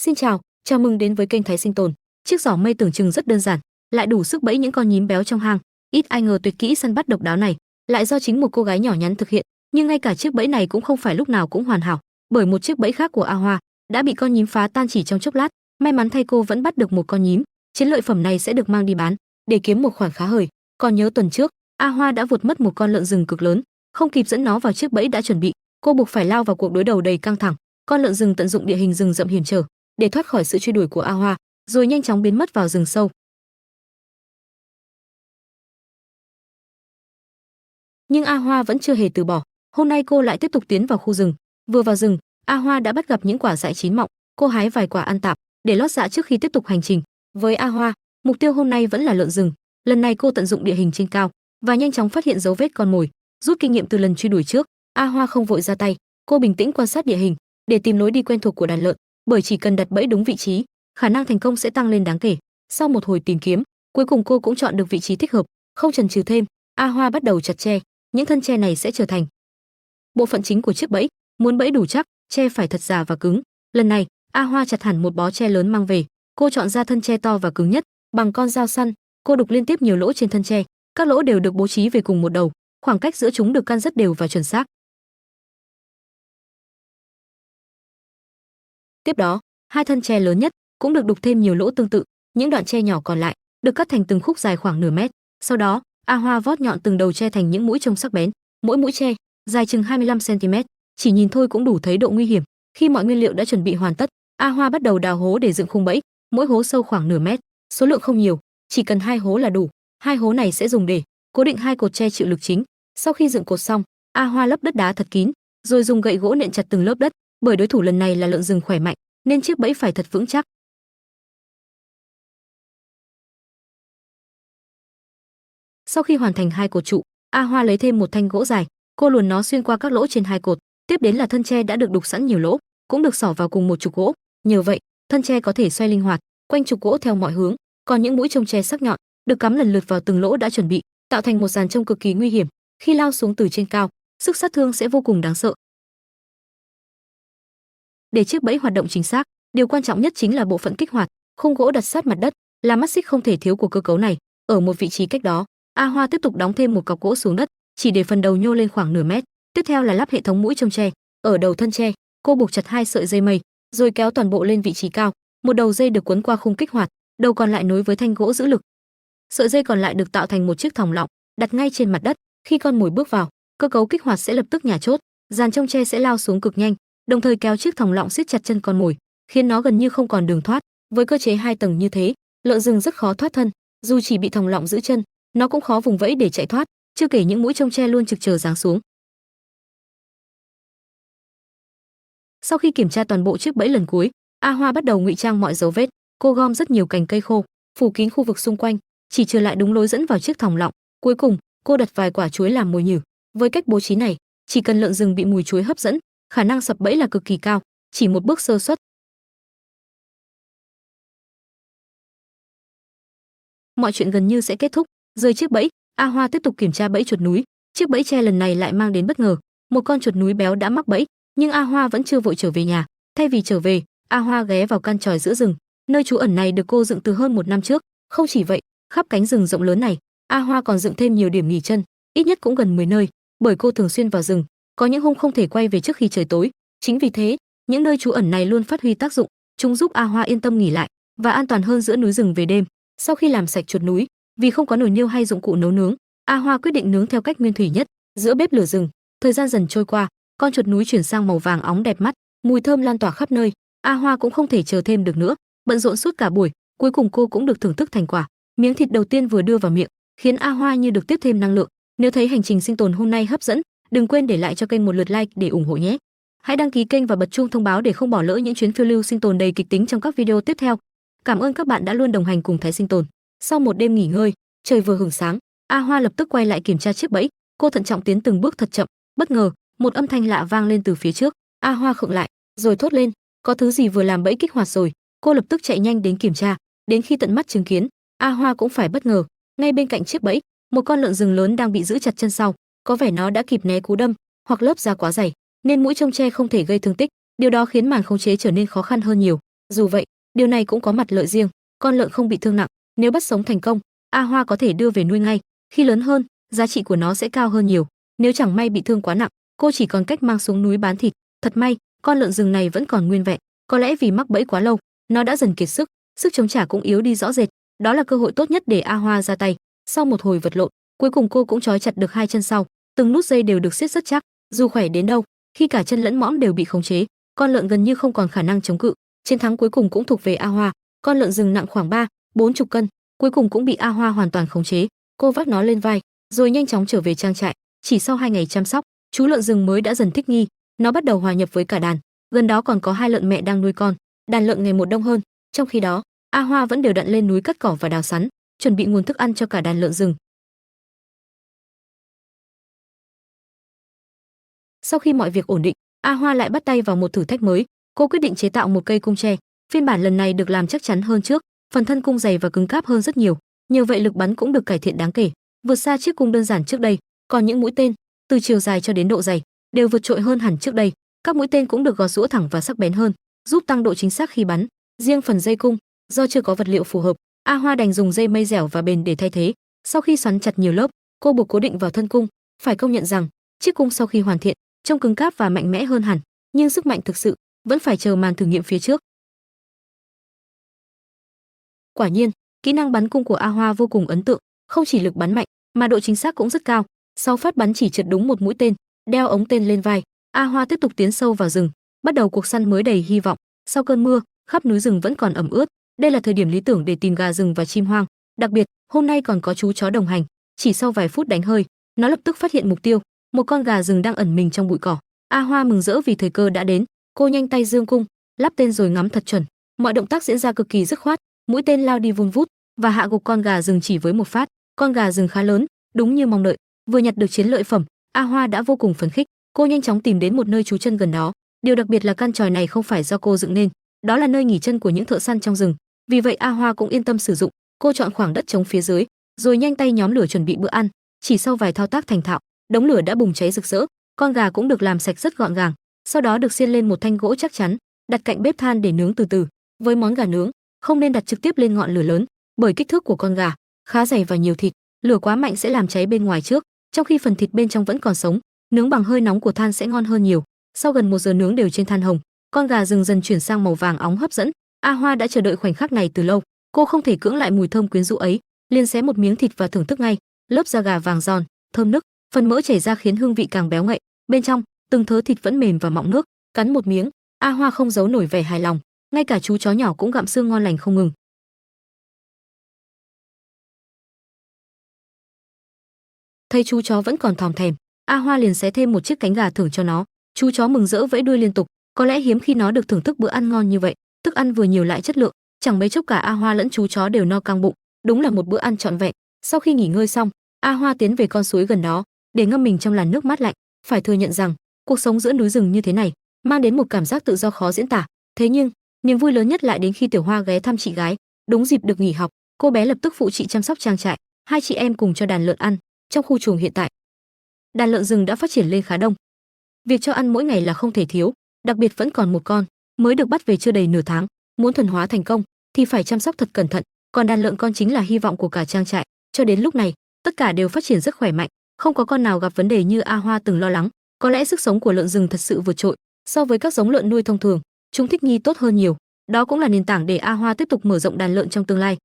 Xin chào, chào mừng đến với kênh Thái Sinh Tồn. Chiếc giỏ mây tưởng chừng rất đơn giản, lại đủ sức bẫy những con nhím béo trong hang. Ít ai ngờ tuyệt kỹ săn bắt độc đáo này lại do chính một cô gái nhỏ nhắn thực hiện, nhưng ngay cả chiếc bẫy này cũng không phải lúc nào cũng hoàn hảo, bởi một chiếc bẫy khác của A Hoa đã bị con nhím phá tan chỉ trong chốc lát. May mắn thay cô vẫn bắt được một con nhím, chiến lợi phẩm này sẽ được mang đi bán để kiếm một khoản khá hời. Còn nhớ tuần trước, A Hoa đã vụt mất một con lợn rừng cực lớn, không kịp dẫn nó vào chiếc bẫy đã chuẩn bị, cô buộc phải lao vào cuộc đối đầu đầy căng thẳng. Con lợn rừng tận dụng địa hình rừng rậm hiểm trở để thoát khỏi sự truy đuổi của A Hoa, rồi nhanh chóng biến mất vào rừng sâu. Nhưng A Hoa vẫn chưa hề từ bỏ. Hôm nay cô lại tiếp tục tiến vào khu rừng. Vừa vào rừng, A Hoa đã bắt gặp những quả dại chín mọng. Cô hái vài quả ăn tạm để lót dạ trước khi tiếp tục hành trình. Với A Hoa, mục tiêu hôm nay vẫn là lợn rừng. Lần này cô tận dụng địa hình trên cao và nhanh chóng phát hiện dấu vết con mồi. Rút kinh nghiệm từ lần truy đuổi trước, A Hoa không vội ra tay. Cô bình tĩnh quan sát địa hình để tìm lối đi quen thuộc của đàn lợn, bởi chỉ cần đặt bẫy đúng vị trí, khả năng thành công sẽ tăng lên đáng kể. Sau một hồi tìm kiếm, cuối cùng cô cũng chọn được vị trí thích hợp. Không chần chừ thêm, A Hoa bắt đầu chặt tre. Những thân tre này sẽ trở thành bộ phận chính của chiếc bẫy. Muốn bẫy đủ chắc, tre phải thật già và cứng. Lần này, A Hoa chặt hẳn một bó tre lớn mang về. Cô chọn ra thân tre to và cứng nhất. Bằng con dao săn, cô đục liên tiếp nhiều lỗ trên thân tre. Các lỗ đều được bố trí về cùng một đầu, khoảng cách giữa chúng được căn rất đều và chuẩn xác. Tiếp đó, hai thân tre lớn nhất cũng được đục thêm nhiều lỗ tương tự. Những đoạn tre nhỏ còn lại được cắt thành từng khúc dài khoảng nửa mét. Sau đó, A Hoa vót nhọn từng đầu tre thành những mũi trông sắc bén. Mỗi mũi tre dài chừng 25 cm, chỉ nhìn thôi cũng đủ thấy độ nguy hiểm. Khi mọi nguyên liệu đã chuẩn bị hoàn tất, A Hoa bắt đầu đào hố để dựng khung bẫy. Mỗi hố sâu khoảng nửa mét, số lượng không nhiều, chỉ cần 2 hố là đủ. 2 hố này sẽ dùng để cố định 2 cột tre chịu lực chính. Sau khi dựng cột xong, A Hoa lấp đất đá thật kín, rồi dùng gậy gỗ nện chặt từng lớp đất, bởi đối thủ lần này là lợn rừng khỏe mạnh, nên chiếc bẫy phải thật vững chắc. Sau khi hoàn thành 2 cột trụ, A Hoa lấy thêm một thanh gỗ dài, cô luồn nó xuyên qua các lỗ trên 2 cột. Tiếp đến là thân tre đã được đục sẵn nhiều lỗ, cũng được xỏ vào cùng một trục gỗ. Nhờ vậy, thân tre có thể xoay linh hoạt quanh trục gỗ theo mọi hướng. Còn những mũi chông tre sắc nhọn được cắm lần lượt vào từng lỗ đã chuẩn bị, tạo thành một dàn trông cực kỳ nguy hiểm. Khi lao xuống từ trên cao, sức sát thương sẽ vô cùng đáng sợ. Để chiếc bẫy hoạt động chính xác, điều quan trọng nhất chính là bộ phận kích hoạt. Khung gỗ đặt sát mặt đất là mắt xích không thể thiếu của cơ cấu này. Ở một vị trí cách đó, A Hoa tiếp tục đóng thêm một cọc gỗ xuống đất, chỉ để phần đầu nhô lên khoảng nửa mét. Tiếp theo là lắp hệ thống mũi chông tre. Ở đầu thân tre, cô buộc chặt 2 sợi dây mây, rồi kéo toàn bộ lên vị trí cao. Một đầu dây được quấn qua khung kích hoạt, đầu còn lại nối với thanh gỗ giữ lực. Sợi dây còn lại được tạo thành một chiếc thòng lọng, đặt ngay trên mặt đất. Khi con mồi bước vào, cơ cấu kích hoạt sẽ lập tức nhả chốt, dàn chông tre sẽ lao xuống cực nhanh, đồng thời kéo chiếc thòng lọng siết chặt chân con mồi, khiến nó gần như không còn đường thoát. Với cơ chế 2 tầng như thế, lợn rừng rất khó thoát thân, dù chỉ bị thòng lọng giữ chân, nó cũng khó vùng vẫy để chạy thoát, chưa kể những mũi chông tre luôn trực chờ giáng xuống. Sau khi kiểm tra toàn bộ chiếc bẫy lần cuối, A Hoa bắt đầu ngụy trang mọi dấu vết. Cô gom rất nhiều cành cây khô, phủ kín khu vực xung quanh, chỉ trừ lại đúng lối dẫn vào chiếc thòng lọng. Cuối cùng, cô đặt vài quả chuối làm mồi nhử. Với cách bố trí này, chỉ cần lợn rừng bị mùi chuối hấp dẫn, khả năng sập bẫy là cực kỳ cao, chỉ một bước sơ suất. Mọi chuyện gần như sẽ kết thúc. Rời chiếc bẫy, A Hoa tiếp tục kiểm tra bẫy chuột núi. Chiếc bẫy tre lần này lại mang đến bất ngờ, một con chuột núi béo đã mắc bẫy, nhưng A Hoa vẫn chưa vội trở về nhà. Thay vì trở về, A Hoa ghé vào căn chòi giữa rừng. Nơi trú ẩn này được cô dựng từ hơn 1 năm trước. Không chỉ vậy, khắp cánh rừng rộng lớn này, A Hoa còn dựng thêm nhiều điểm nghỉ chân, ít nhất cũng gần 10 nơi, bởi cô thường xuyên vào rừng, có những hôm không thể quay về trước khi trời tối. Chính vì thế, những nơi trú ẩn này luôn phát huy tác dụng, chúng giúp A Hoa yên tâm nghỉ lại và an toàn hơn giữa núi rừng về đêm. Sau khi làm sạch chuột núi, vì không có nồi niêu hay dụng cụ nấu nướng, A Hoa quyết định nướng theo cách nguyên thủy nhất, giữa bếp lửa rừng. Thời gian dần trôi qua, con chuột núi chuyển sang màu vàng óng đẹp mắt, mùi thơm lan tỏa khắp nơi. A Hoa cũng không thể chờ thêm được nữa, bận rộn suốt cả buổi, cuối cùng cô cũng được thưởng thức thành quả. Miếng thịt đầu tiên vừa đưa vào miệng, khiến A Hoa như được tiếp thêm năng lượng. Nếu thấy hành trình sinh tồn hôm nay hấp dẫn, đừng quên để lại cho kênh một lượt like để ủng hộ nhé. Hãy đăng ký kênh và bật chuông thông báo để không bỏ lỡ những chuyến phiêu lưu sinh tồn đầy kịch tính trong các video tiếp theo. Cảm ơn các bạn đã luôn đồng hành cùng Thái Sinh Tồn. Sau một đêm nghỉ ngơi, trời vừa hửng sáng, A Hoa lập tức quay lại kiểm tra chiếc bẫy. Cô thận trọng tiến từng bước thật chậm. Bất ngờ, một âm thanh lạ vang lên từ phía trước. A Hoa khựng lại, rồi thốt lên, có thứ gì vừa làm bẫy kích hoạt rồi. Cô lập tức chạy nhanh đến kiểm tra. Đến khi tận mắt chứng kiến, A Hoa cũng phải bất ngờ. Ngay bên cạnh chiếc bẫy, một con lợn rừng lớn đang bị giữ chặt chân sau. Có vẻ nó đã kịp né cú đâm, hoặc lớp da quá dày, nên mũi chông tre không thể gây thương tích. Điều đó khiến màn khống chế trở nên khó khăn hơn nhiều. Dù vậy, điều này cũng có mặt lợi riêng, con lợn không bị thương nặng, nếu bắt sống thành công, A Hoa có thể đưa về nuôi ngay, khi lớn hơn, giá trị của nó sẽ cao hơn nhiều. Nếu chẳng may bị thương quá nặng, cô chỉ còn cách mang xuống núi bán thịt. Thật may, con lợn rừng này vẫn còn nguyên vẹn, có lẽ vì mắc bẫy quá lâu, nó đã dần kiệt sức, sức chống trả cũng yếu đi rõ rệt. Đó là cơ hội tốt nhất để A Hoa ra tay. Sau một hồi vật lộn, cuối cùng cô cũng trói chặt được hai chân sau, từng nút dây đều được siết rất chắc. Dù khỏe đến đâu, khi cả chân lẫn mõm đều bị khống chế, con lợn gần như không còn khả năng chống cự. Chiến thắng cuối cùng cũng thuộc về A Hoa. Con lợn rừng nặng khoảng 40 cân, cuối cùng cũng bị A Hoa hoàn toàn khống chế. Cô vác nó lên vai, rồi nhanh chóng trở về trang trại. Chỉ sau 2 ngày chăm sóc, chú lợn rừng mới đã dần thích nghi, nó bắt đầu hòa nhập với cả đàn. Gần đó còn có hai lợn mẹ đang nuôi con, đàn lợn ngày một đông hơn. Trong khi đó, A Hoa vẫn đều đặn lên núi cắt cỏ và đào sắn, chuẩn bị nguồn thức ăn cho cả đàn lợn rừng. Sau khi mọi việc ổn định, A Hoa lại bắt tay vào một thử thách mới. Cô quyết định chế tạo một cây cung tre. Phiên bản lần này được làm chắc chắn hơn trước, phần thân cung dày và cứng cáp hơn rất nhiều. Nhờ vậy lực bắn cũng được cải thiện đáng kể, vượt xa chiếc cung đơn giản trước đây. Còn những mũi tên, từ chiều dài cho đến độ dày, đều vượt trội hơn hẳn trước đây. Các mũi tên cũng được gọt giũa thẳng và sắc bén hơn, giúp tăng độ chính xác khi bắn. Riêng phần dây cung, do chưa có vật liệu phù hợp, A Hoa đành dùng dây mây dẻo và bền để thay thế. Sau khi xoắn chặt nhiều lớp, cô buộc cố định vào thân cung. Phải công nhận rằng, chiếc cung sau khi hoàn thiện, trông cứng cáp và mạnh mẽ hơn hẳn, nhưng sức mạnh thực sự vẫn phải chờ màn thử nghiệm phía trước. Quả nhiên, kỹ năng bắn cung của A Hoa vô cùng ấn tượng, không chỉ lực bắn mạnh, mà độ chính xác cũng rất cao. Sau phát bắn chỉ trượt đúng một mũi tên, đeo ống tên lên vai, A Hoa tiếp tục tiến sâu vào rừng, bắt đầu cuộc săn mới đầy hy vọng. Sau cơn mưa, khắp núi rừng vẫn còn ẩm ướt, đây là thời điểm lý tưởng để tìm gà rừng và chim hoang. Đặc biệt, hôm nay còn có chú chó đồng hành. Chỉ sau vài phút đánh hơi, nó lập tức phát hiện mục tiêu, một con gà rừng đang ẩn mình trong bụi cỏ. A Hoa mừng rỡ vì thời cơ đã đến, cô nhanh tay giương cung, lắp tên rồi ngắm thật chuẩn. Mọi động tác diễn ra cực kỳ dứt khoát, mũi tên lao đi vun vút và hạ gục con gà rừng chỉ với một phát. Con gà rừng khá lớn, đúng như mong đợi. Vừa nhặt được chiến lợi phẩm, A Hoa đã vô cùng phấn khích. Cô nhanh chóng tìm đến một nơi trú chân gần đó. Điều đặc biệt là căn chòi này không phải do cô dựng nên, đó là nơi nghỉ chân của những thợ săn trong rừng. Vì vậy A Hoa cũng yên tâm sử dụng. Cô chọn khoảng đất trống phía dưới, rồi nhanh tay nhóm lửa chuẩn bị bữa ăn. Chỉ sau vài thao tác thành thạo, đống lửa đã bùng cháy rực rỡ. Con gà cũng được làm sạch rất gọn gàng, sau đó được xiên lên một thanh gỗ chắc chắn, đặt cạnh bếp than để nướng từ từ. Với món gà nướng, không nên đặt trực tiếp lên ngọn lửa lớn, bởi kích thước của con gà khá dày và nhiều thịt, lửa quá mạnh sẽ làm cháy bên ngoài trước, trong khi phần thịt bên trong vẫn còn sống. Nướng bằng hơi nóng của than sẽ ngon hơn nhiều. Sau gần 1 giờ nướng đều trên than hồng, con gà rừng dần chuyển sang màu vàng óng hấp dẫn. A Hoa đã chờ đợi khoảnh khắc này từ lâu, cô không thể cưỡng lại mùi thơm quyến rũ ấy, liền xé một miếng thịt và thưởng thức ngay. Lớp da gà vàng giòn, thơm nức, phần mỡ chảy ra khiến hương vị càng béo ngậy. Bên trong, từng thớ thịt vẫn mềm và mọng nước. Cắn một miếng, A Hoa không giấu nổi vẻ hài lòng. Ngay cả chú chó nhỏ cũng gặm xương ngon lành không ngừng. Thấy chú chó vẫn còn thòm thèm, A Hoa liền xé thêm một chiếc cánh gà thưởng cho nó. Chú chó mừng rỡ vẫy đuôi liên tục, có lẽ hiếm khi nó được thưởng thức bữa ăn ngon như vậy. Thức ăn vừa nhiều lại chất lượng, chẳng mấy chốc cả A Hoa lẫn chú chó đều no căng bụng. Đúng là một bữa ăn trọn vẹn. Sau khi nghỉ ngơi xong, A Hoa tiến về con suối gần đó để ngâm mình trong làn nước mát lạnh. Phải thừa nhận rằng, cuộc sống giữa núi rừng như thế này mang đến một cảm giác tự do khó diễn tả. Thế nhưng, niềm vui lớn nhất lại đến khi Tiểu Hoa ghé thăm chị gái. Đúng dịp được nghỉ học, cô bé lập tức phụ chị chăm sóc trang trại. Hai chị em cùng cho đàn lợn ăn. Trong khu chuồng hiện tại, đàn lợn rừng đã phát triển lên khá đông. Việc cho ăn mỗi ngày là không thể thiếu, đặc biệt vẫn còn một con mới được bắt về chưa đầy nửa tháng. Muốn thuần hóa thành công thì phải chăm sóc thật cẩn thận, còn đàn lợn con chính là hy vọng của cả trang trại. Cho đến lúc này, tất cả đều phát triển rất khỏe mạnh, không có con nào gặp vấn đề như A Hoa từng lo lắng. Có lẽ sức sống của lợn rừng thật sự vượt trội so với các giống lợn nuôi thông thường, chúng thích nghi tốt hơn nhiều. Đó cũng là nền tảng để A Hoa tiếp tục mở rộng đàn lợn trong tương lai.